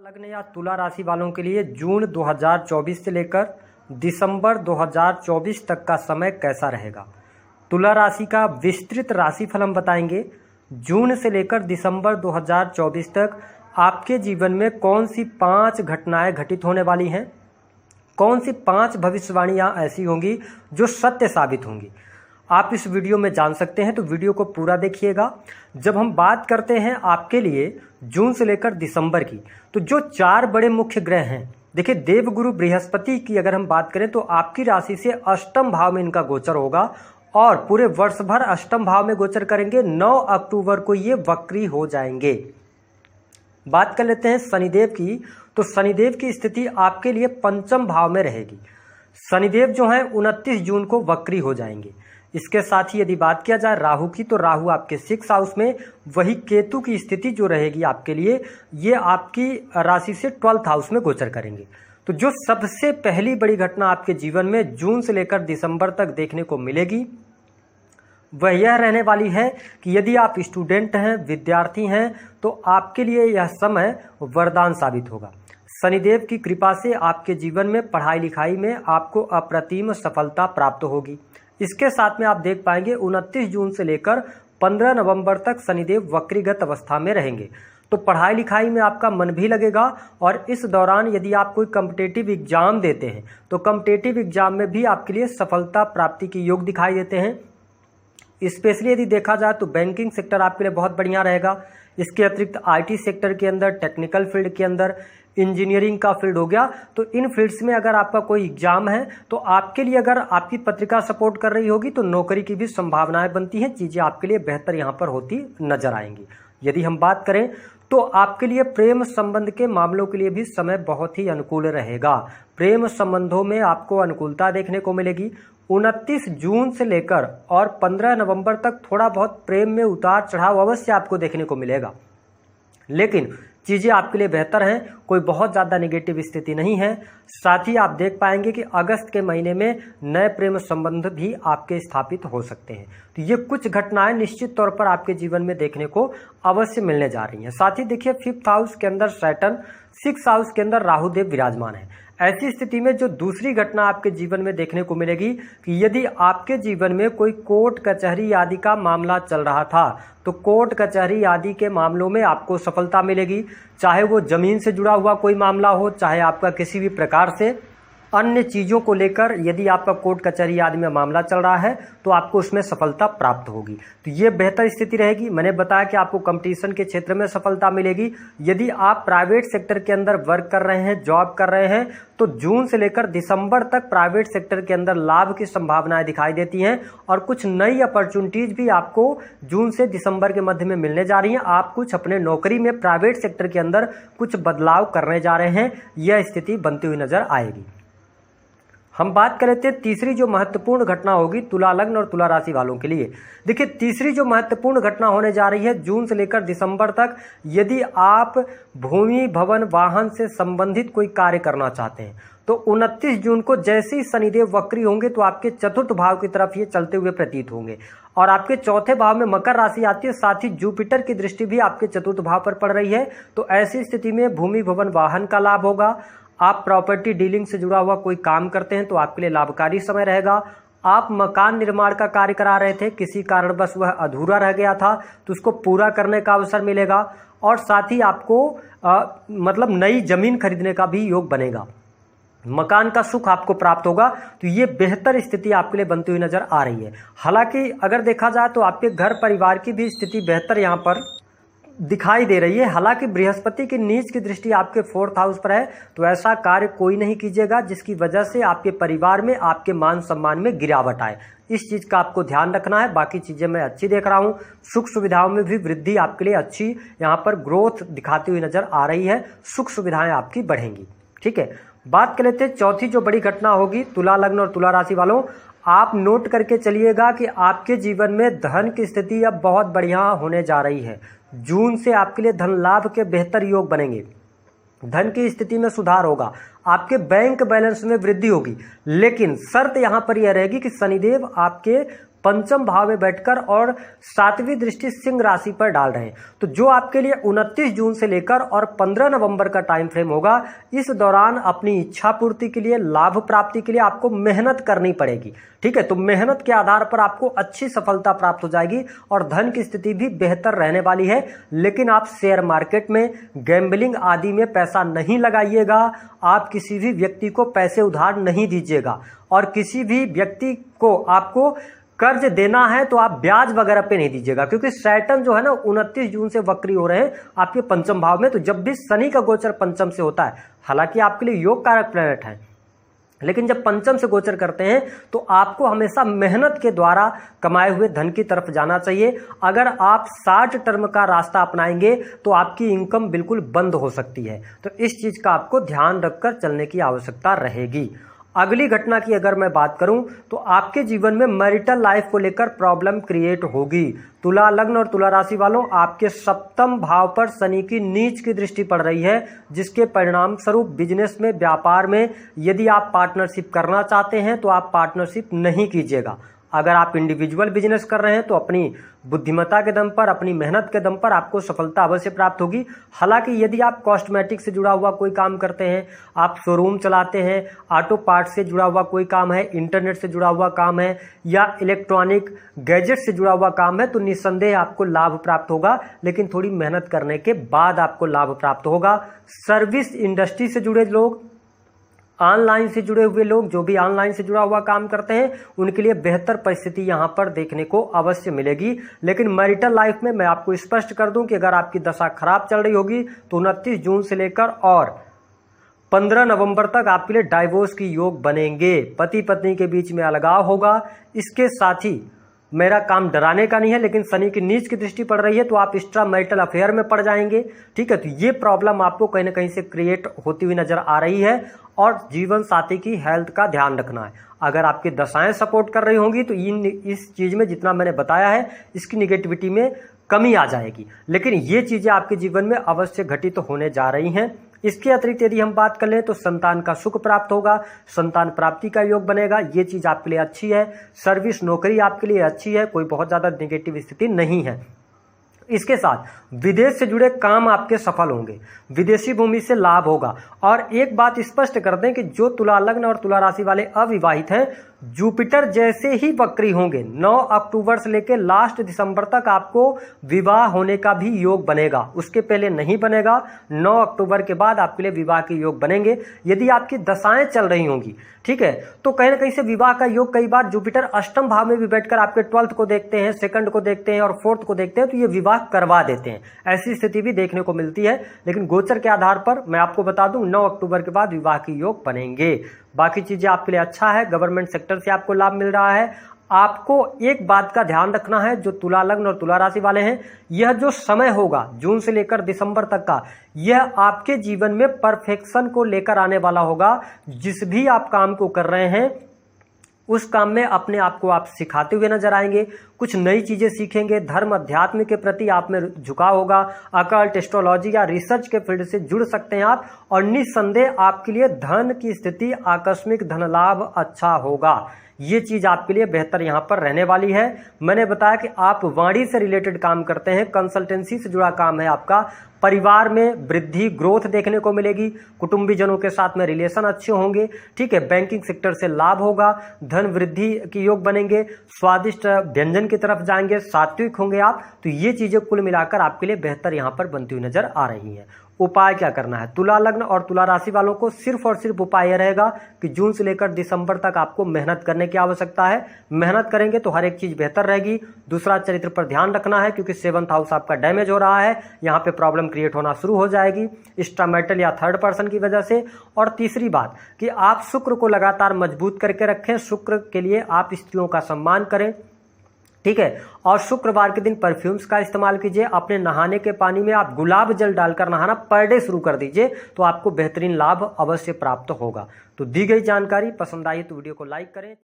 लग्न या तुला राशि वालों के लिए जून 2024 से लेकर दिसंबर 2024 तक का समय कैसा रहेगा। तुला राशि का विस्तृत राशिफल हम बताएंगे। जून से लेकर दिसंबर 2024 तक आपके जीवन में कौन सी 5 घटनाएं घटित होने वाली हैं, कौन सी 5 भविष्यवाणियां ऐसी होंगी जो सत्य साबित होंगी, आप इस वीडियो में जान सकते हैं। तो वीडियो को पूरा देखिएगा। जब हम बात करते हैं आपके लिए जून से लेकर दिसंबर की, तो जो 4 बड़े मुख्य ग्रह हैं, देखिए देवगुरु बृहस्पति की अगर हम बात करें तो आपकी राशि से अष्टम भाव में इनका गोचर होगा और पूरे वर्ष भर अष्टम भाव में गोचर करेंगे। 9 अक्टूबर को ये वक्री हो जाएंगे। बात कर लेते हैं शनिदेव की, तो शनिदेव की स्थिति आपके लिए पंचम भाव में रहेगी। शनिदेव जो हैं 29 जून को वक्री हो जाएंगे। इसके साथ ही यदि बात किया जाए राहु की, तो राहु आपके 6 हाउस में, वही केतु की स्थिति जो रहेगी आपके लिए, ये आपकी राशि से 12th हाउस में गोचर करेंगे। तो जो सबसे पहली बड़ी घटना आपके जीवन में जून से लेकर दिसंबर तक देखने को मिलेगी वह यह रहने वाली है कि यदि आप स्टूडेंट हैं, विद्यार्थी हैं, तो आपके लिए यह समय वरदान साबित होगा। शनिदेव की कृपा से आपके जीवन में पढ़ाई लिखाई में आपको अप्रतिम सफलता प्राप्त होगी। इसके साथ में आप देख पाएंगे 29 जून से लेकर 15 नवंबर तक शनिदेव वक्रीगत अवस्था में रहेंगे। तो पढ़ाई लिखाई में आपका मन भी लगेगा और इस दौरान यदि आप कोई कॉम्पिटिटिव एग्जाम देते हैं तो कॉम्पिटिटिव एग्जाम में भी आपके लिए सफलता प्राप्ति के योग दिखाई देते हैं। स्पेशली यदि देखा जाए तो बैंकिंग सेक्टर आपके लिए बहुत बढ़िया रहेगा। इसके अतिरिक्त आईटी सेक्टर के अंदर, टेक्निकल फील्ड के अंदर, इंजीनियरिंग का फील्ड हो गया, तो इन फील्ड्स में अगर आपका कोई एग्जाम है तो आपके लिए अगर आपकी पत्रिका सपोर्ट कर रही होगी तो नौकरी की भी संभावनाएं बनती हैं। चीज़ें आपके लिए बेहतर यहाँ पर होती नजर आएंगी। यदि हम बात करें तो आपके लिए प्रेम संबंध के मामलों के लिए भी समय बहुत ही अनुकूल रहेगा। प्रेम संबंधों में आपको अनुकूलता देखने को मिलेगी। 29 जून से लेकर और 15 नवंबर तक थोड़ा बहुत प्रेम में उतार चढ़ाव अवश्य आपको देखने को मिलेगा, लेकिन चीज़ें आपके लिए बेहतर हैं, कोई बहुत ज़्यादा नेगेटिव स्थिति नहीं है। साथ ही आप देख पाएंगे कि अगस्त के महीने में नए प्रेम संबंध भी आपके स्थापित हो सकते हैं। तो ये कुछ घटनाएं निश्चित तौर पर आपके जीवन में देखने को अवश्य मिलने जा रही हैं। साथ ही देखिए 5th हाउस के अंदर सैटर्न, 6th हाउस के अंदर राहुदेव विराजमान है। ऐसी स्थिति में जो दूसरी घटना आपके जीवन में देखने को मिलेगी कि यदि आपके जीवन में कोई कोर्ट कचहरी आदि का मामला चल रहा था तो कोर्ट कचहरी आदि के मामलों में आपको सफलता मिलेगी। चाहे वो जमीन से जुड़ा हुआ कोई मामला हो, चाहे आपका किसी भी प्रकार से अन्य चीज़ों को लेकर यदि आपका कोर्ट कचहरी आदि में मामला चल रहा है तो आपको उसमें सफलता प्राप्त होगी। तो ये बेहतर स्थिति रहेगी। मैंने बताया कि आपको कंपटीशन के क्षेत्र में सफलता मिलेगी। यदि आप प्राइवेट सेक्टर के अंदर वर्क कर रहे हैं, जॉब कर रहे हैं, तो जून से लेकर दिसंबर तक प्राइवेट सेक्टर के अंदर लाभ की संभावनाएं दिखाई देती हैं और कुछ नई अपॉर्चुनिटीज भी आपको जून से दिसंबर के मध्य में मिलने जा रही हैं। आप कुछ अपने नौकरी में प्राइवेट सेक्टर के अंदर कुछ बदलाव करने जा रहे हैं, यह स्थिति बनती हुई नजर आएगी। हम बात कर लेते हैं तीसरी जो महत्वपूर्ण घटना होगी तुला लग्न और तुला राशि वालों के लिए। देखिए तीसरी जो महत्वपूर्ण घटना होने जा रही है जून से लेकर दिसंबर तक, यदि आप भूमि, भवन, वाहन से संबंधित कोई कार्य करना चाहते हैं तो 29 जून को जैसे ही शनिदेव वक्री होंगे तो आपके 4th भाव की तरफ ये चलते हुए प्रतीत होंगे और आपके 4थे भाव में मकर राशि आती है। साथ ही जुपिटर की दृष्टि भी आपके 4th भाव पर पड़ रही है। तो ऐसी स्थिति में भूमि, भवन, वाहन का लाभ होगा। आप प्रॉपर्टी डीलिंग से जुड़ा हुआ कोई काम करते हैं तो आपके लिए लाभकारी समय रहेगा। आप मकान निर्माण का कार्य करा रहे थे, किसी कारणवश वह अधूरा रह गया था, तो उसको पूरा करने का अवसर मिलेगा और साथ ही आपको मतलब नई जमीन खरीदने का भी योग बनेगा। मकान का सुख आपको प्राप्त होगा। तो ये बेहतर स्थिति आपके लिए बनती हुई नजर आ रही है। हालांकि अगर देखा जाए तो आपके घर परिवार की भी स्थिति बेहतर यहाँ पर दिखाई दे रही है। हालांकि बृहस्पति की नीच की दृष्टि आपके 4th हाउस पर है, तो ऐसा कार्य कोई नहीं कीजिएगा जिसकी वजह से आपके परिवार में, आपके मान सम्मान में गिरावट आए। इस चीज का आपको ध्यान रखना है। बाकी चीजें मैं अच्छी देख रहा हूं। सुख सुविधाओं में भी वृद्धि आपके लिए अच्छी यहाँ पर ग्रोथ दिखाती हुई नजर आ रही है। सुख सुविधाएं आपकी बढ़ेंगी। ठीक है, बात कर लेते हैं चौथी जो बड़ी घटना होगी तुला लग्न और तुला राशि वालों। आप नोट करके चलिएगा कि आपके जीवन में धन की स्थिति अब बहुत बढ़िया होने जा रही है। जून से आपके लिए धन लाभ के बेहतर योग बनेंगे। धन की स्थिति में सुधार होगा। आपके बैंक बैलेंस में वृद्धि होगी, लेकिन शर्त यहां पर यह रहेगी कि शनिदेव आपके पंचम भाव में बैठकर और 7वीं दृष्टि सिंह राशि पर डाल रहे हैं। तो जो आपके लिए 29 जून से लेकर और 15 नवंबर का टाइम फ्रेम होगा, इस दौरान अपनी इच्छा पूर्ति के लिए, लाभ प्राप्ति के लिए आपको मेहनत करनी पड़ेगी। ठीक है, तो मेहनत के आधार पर आपको अच्छी सफलता प्राप्त हो जाएगी और धन की स्थिति भी बेहतर रहने वाली है। लेकिन आप शेयर मार्केट में, गैम्बलिंग आदि में पैसा नहीं लगाइएगा। आप किसी भी व्यक्ति को पैसे उधार नहीं दीजिएगा और किसी भी व्यक्ति को आपको कर्ज देना है तो आप ब्याज वगैरह पे नहीं दीजिएगा, क्योंकि सैटर्न जो है ना 29 जून से वक्री हो रहे हैं आपके पंचम भाव में। तो जब भी शनि का गोचर पंचम से होता है, हालांकि आपके लिए योग कारक प्लैनेट है, लेकिन जब पंचम से गोचर करते हैं तो आपको हमेशा मेहनत के द्वारा कमाए हुए धन की तरफ जाना चाहिए। अगर आप शॉर्ट टर्म का रास्ता अपनाएंगे तो आपकी इनकम बिल्कुल बंद हो सकती है। तो इस चीज का आपको ध्यान रखकर चलने की आवश्यकता रहेगी। अगली घटना की अगर मैं बात करूं तो आपके जीवन में मैरिटल लाइफ को लेकर प्रॉब्लम क्रिएट होगी। तुला लग्न और तुला राशि वालों, आपके सप्तम भाव पर शनि की नीच की दृष्टि पड़ रही है, जिसके परिणाम स्वरूप बिजनेस में, व्यापार में यदि आप पार्टनरशिप करना चाहते हैं तो आप पार्टनरशिप नहीं कीजिएगा। अगर आप इंडिविजुअल बिजनेस कर रहे हैं तो अपनी बुद्धिमत्ता के दम पर, अपनी मेहनत के दम पर आपको सफलता अवश्य प्राप्त होगी। हालांकि यदि आप कॉस्मेटिक से जुड़ा हुआ कोई काम करते हैं, आप शोरूम चलाते हैं, ऑटो पार्ट से जुड़ा हुआ कोई काम है, इंटरनेट से जुड़ा हुआ काम है या इलेक्ट्रॉनिक गैजेट से जुड़ा हुआ काम है, तो निस्संदेह आपको लाभ प्राप्त होगा, लेकिन थोड़ी मेहनत करने के बाद आपको लाभ प्राप्त होगा। सर्विस इंडस्ट्री से जुड़े लोग, ऑनलाइन से जुड़े हुए लोग, जो भी ऑनलाइन से जुड़ा हुआ काम करते हैं, उनके लिए बेहतर परिस्थिति यहां पर देखने को अवश्य मिलेगी। लेकिन मैरिटल लाइफ में मैं आपको स्पष्ट कर दूं कि अगर आपकी दशा खराब चल रही होगी तो 29 जून से लेकर और 15 नवंबर तक आपके लिए डाइवोर्स की योग बनेंगे। पति पत्नी के बीच में अलगाव होगा। इसके साथ ही मेरा काम डराने का नहीं है, लेकिन शनि की नीच की दृष्टि पड़ रही है तो आप एक्स्ट्रा मैरिटल अफेयर में पड़ जाएंगे। ठीक है, तो ये प्रॉब्लम आपको कहीं ना कहीं से क्रिएट होती हुई नजर आ रही है और जीवन साथी की हेल्थ का ध्यान रखना है। अगर आपकी दशाएं सपोर्ट कर रही होंगी तो इस चीज में जितना मैंने बताया है, इसकी निगेटिविटी में कमी आ जाएगी। लेकिन ये चीजें आपके जीवन में अवश्य घटित तो होने जा रही हैं। इसके अतिरिक्त यदि हम बात कर लें तो संतान का सुख प्राप्त होगा, संतान प्राप्ति का योग बनेगा, ये चीज आपके लिए अच्छी है। सर्विस नौकरी आपके लिए अच्छी है, कोई बहुत ज्यादा नेगेटिव स्थिति नहीं है। इसके साथ विदेश से जुड़े काम आपके सफल होंगे, विदेशी भूमि से लाभ होगा। और एक बात स्पष्ट कर दें कि जो तुला लग्न और तुला राशि वाले अविवाहित हैं, जुपिटर जैसे ही वक्री होंगे 9 अक्टूबर से लेकर लास्ट दिसंबर तक आपको विवाह होने का भी योग बनेगा। उसके पहले नहीं बनेगा, 9 अक्टूबर के बाद आपके लिए विवाह के योग बनेंगे यदि आपकी दशाएं चल रही होंगी। ठीक है, तो कहीं ना कहीं से विवाह का योग, कई बार जुपिटर अष्टम भाव में भी बैठकर आपके 12th को देखते हैं, 2nd को देखते हैं और 4th को देखते हैं, तो ये विवाह करवा देते हैं। ऐसी स्थिति भी देखने को मिलती है। लेकिन गोचर के आधार पर मैं आपको बता दूं 9 अक्टूबर के बाद विवाह के योग बनेंगे। बाकी चीजें आपके लिए अच्छा है, गवर्नमेंट सेक्टर से आपको लाभ मिल रहा है। आपको एक बात का ध्यान रखना है, जो तुला लग्न और तुला राशि वाले हैं, यह जो समय होगा जून से लेकर दिसंबर तक का, यह आपके जीवन में परफेक्शन को लेकर आने वाला होगा। जिस भी आप काम को कर रहे हैं उस काम में अपने आप को आप सिखाते हुए नजर आएंगे, कुछ नई चीजें सीखेंगे, धर्म अध्यात्म के प्रति आप में झुकाव होगा, अकल्ट, एस्ट्रोलॉजी या रिसर्च के फील्ड से जुड़ सकते हैं आप, और निस्संदेह आपके लिए धन की स्थिति, आकस्मिक धन लाभ अच्छा होगा। ये चीज आपके लिए बेहतर यहां पर रहने वाली है। मैंने बताया कि आप वाणी से रिलेटेड काम करते हैं, कंसल्टेंसी से जुड़ा काम है आपका, परिवार में वृद्धि, ग्रोथ देखने को मिलेगी, कुटुंबीजनों के साथ में रिलेशन अच्छे होंगे। ठीक है, बैंकिंग सेक्टर से लाभ होगा, धन वृद्धि के योग बनेंगे, स्वादिष्ट व्यंजन की तरफ जाएंगे, सात्विक होंगे आप। तो ये चीजें कुल मिलाकर आपके लिए बेहतर यहां पर बनती हुई नजर आ रही है। उपाय क्या करना है? तुला लग्न और तुला राशि वालों को सिर्फ और सिर्फ उपाय यह रहेगा कि जून से लेकर दिसंबर तक आपको मेहनत करने की आवश्यकता है। मेहनत करेंगे तो हर एक चीज बेहतर रहेगी। दूसरा, चरित्र पर ध्यान रखना है, क्योंकि 7th हाउस आपका डैमेज हो रहा है, यहाँ पे प्रॉब्लम क्रिएट होना शुरू हो जाएगी एक्स्ट्रामैरिटल या थर्ड पर्सन की वजह से। और तीसरी बात कि आप शुक्र को लगातार मजबूत करके रखें, शुक्र के लिए आप स्त्रियों का सम्मान करें। ठीक है, और शुक्रवार के दिन परफ्यूम्स का इस्तेमाल कीजिए। अपने नहाने के पानी में आप गुलाब जल डालकर नहाना पर डे शुरू कर दीजिए, तो आपको बेहतरीन लाभ अवश्य प्राप्त होगा। तो दी गई जानकारी पसंद आई तो वीडियो को लाइक करें।